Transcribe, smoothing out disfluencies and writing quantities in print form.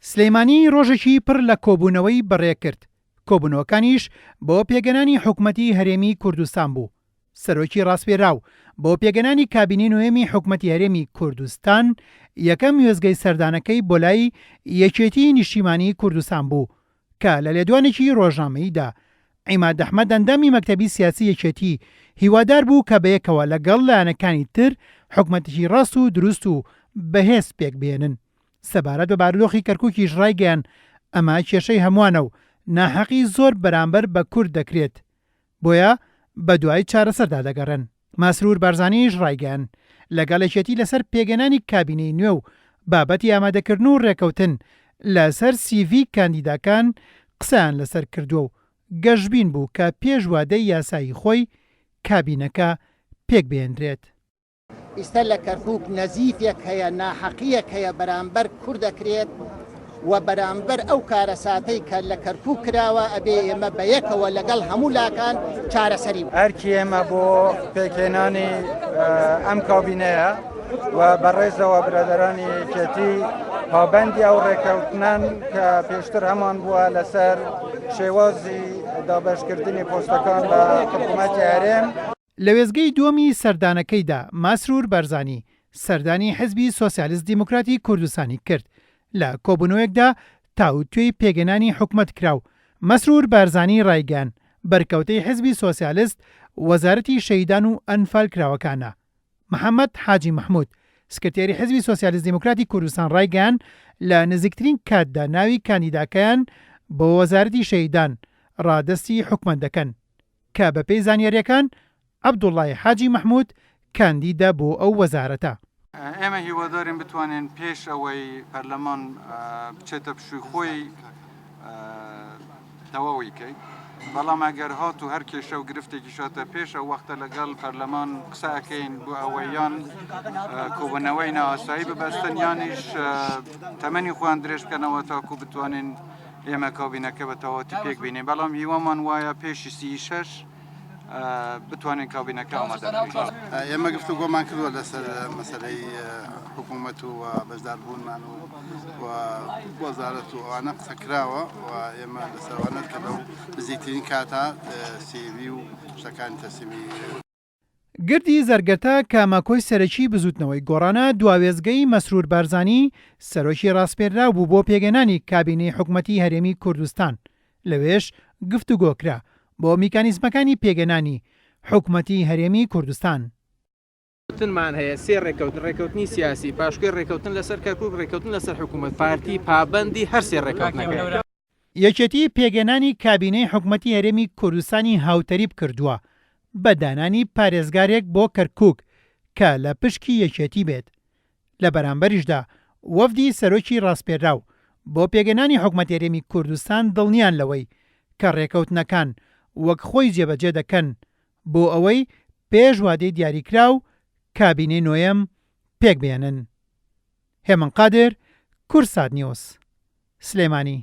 سلەیمانی ڕۆژێکی پڕ لە کۆبوونەوەی بەڕێ کرد. کۆبوونەوەکانیش بۆ پێگەنانی حکوومەتی هەرێمی کوردستان بوو. سەرۆکی ڕاستپێراو بۆ پێگەنانی کابینەی نوێمی حکوومەتی هەرێمی کوردستان یەکەم وێستگەی سەردانەکەی بۆ لای یەکێتی نیشتیمانی کوردستان بوو کە لە لێدوانێکی ڕۆژنامەییدا عیماد ئەحمەد ئەندامی مەکتەبی سیاسی یەکێتی هیوادار بوو کە بەیەکەوە لەگەڵ لایەنەکانی تر حکوومەتێکی ڕاست و دروست و بەهێز پێک بێنن. سەبارەت بە بارودۆخی کەرکووکیش ڕایگەیان ئەمە کێشەی هەمووانە و ناحەقی زۆر بەرامبەر بە کورد دەکرێت، بۆیە بە دوای چارەسەردا دەگەڕێن. ماسرور بارزانیش ڕایگەیان لەگەڵ یەکێتی لەسەر پێگەنانی کابینەی نوێ و بابەتی ئامادەکردن و ڕێکەوتن لەسەر سیڤی کاندیداکان قسەیان لەسەر کردووە و گەشتبین بوو کە پێش وادەی یاسایی خۆی کابینەکە پێک بێنرێت. ئێستا لە کەرکووک نەزیفێک هەیە، ناحەقیەک هەیە بەرامبەر کوورد دەکرێت و بەرامبەر ئەو کارەساتەی کە لە کەرکووک کراوە ئەبێ ئێمە بەیەکەوە لەگەڵ هەموو لاکان چارەسەری ئەرکی ئێمە بۆ پێکهێنانی ئەم کابینەیە و بەڕێزەوە برادەرانی یەکێتی پابەندی ئەو ڕێکەوتنان کە پێشتر هەمان بووە لەسەر شێوازی دابەشکردنی پۆستەکان لە حکوومەتی هەرێم. لە وێستگەی دووەمی سەردانەکەیدا ماسرور بارزانی سەردانی حزبی سۆسیالیست دیموکراتی کوردستانی کرد. لە کۆبوونەوەیەکدا تاوتوێی پێگەنانی حکوومەت کراو. مەسرور بارزانی ڕایگەیان بەرکەوتەی حزبی سۆسیالیست وەزارەتی شەهیدان و ئەنفال کراوەکانە. محەممەد حاجی محمود سکرتێری حزبی سۆسیالیست دیموکراتی کوردستان ڕایگەیان لە نزیکترین کاتدا ناوی کاندیداکەیان بۆ وەزارەتی شەهیدان ڕادەستی حکوومەت دەکەن کە بەپێی زانیاریەکان عەبدوڵڵای حاجی محمود کاندیدا بۆ ئەو وەزارەتە. ئێمە هیوادارین بتوانین پێش ئەوەی پەرلەمان بچێتە پشووی خۆی تەواوی کەی، بەڵام ئەگەر هات و هەر کێشە و گرفتێکی شاتە پێش ئەو وەختە لەگەڵ پەرلەمان قسە ئەکەین بۆ ئەوەی یان کۆبوونەوەی نائاسایی ببەستن یانیش تەمەنی خۆیان درێژ بکەنەوە تاکو بتوانین ئێمە کابینەکە بە تەواوەتی پێک بینین، بەڵام هیوامان وایە پێشی 36 بتوانین کابینەکە ئامادە بکەین. ئێمە گفتوگۆمان کردووە لەسەر مەسەلەی حکوومەت و بەشداربوونمان و وەزارەت و ئەوانە قسە کراوە و ئێمە لەسەروانەت کە بەو نزیکترین کاتە سیڤی و شتەکانی تەسلیمی. گردی زەرگەتە کە ماکۆی سەرەکی بزوتنەوەی گۆڕانە دواوێزگەی مەسرور بارزانی سەرۆکی ڕاستپێراو بوو بۆ پێگەنانی کابینەی حکوومەتی هەرێمی کوردستان. لەوێش گفتوگۆکرا بۆ میکانیزمەکانی پێگەنانی حکوومەتی هەرێمی کوردستان. تنمان هەیە سێ ڕێکەوتنی سیاسی، پاشکۆی ڕێکەوتن لەسەر کەرکووک، ڕێکەوتن لەسەر حکوومەت پارتی، پابەندی هەر سێ ڕێکەوتنەکە. یەکێتی پێگەنانی کابینەی حکوومەتی هەرێمی کوردستانی هاوتەریب کردووە بە دانانی پارێزگارێک بۆ کەرکووک کە لە پشکی یەکێتی بێت. لە بەرامبەریشدا وەفدی سەرۆکی ڕاستپێراو بۆ پێگەنانی حکوومەتی هەرێمی کوردستان دڵنیان لەوەی کە ڕێکەوتنەکان وەک خۆی جێبەجێ دەکەن بۆ ئەوەی پێش وادەی دیاریکرا و کابینەی نوێیەم پێک بێنن. هێمن قادر، کورسات نیوز، سلێمانی.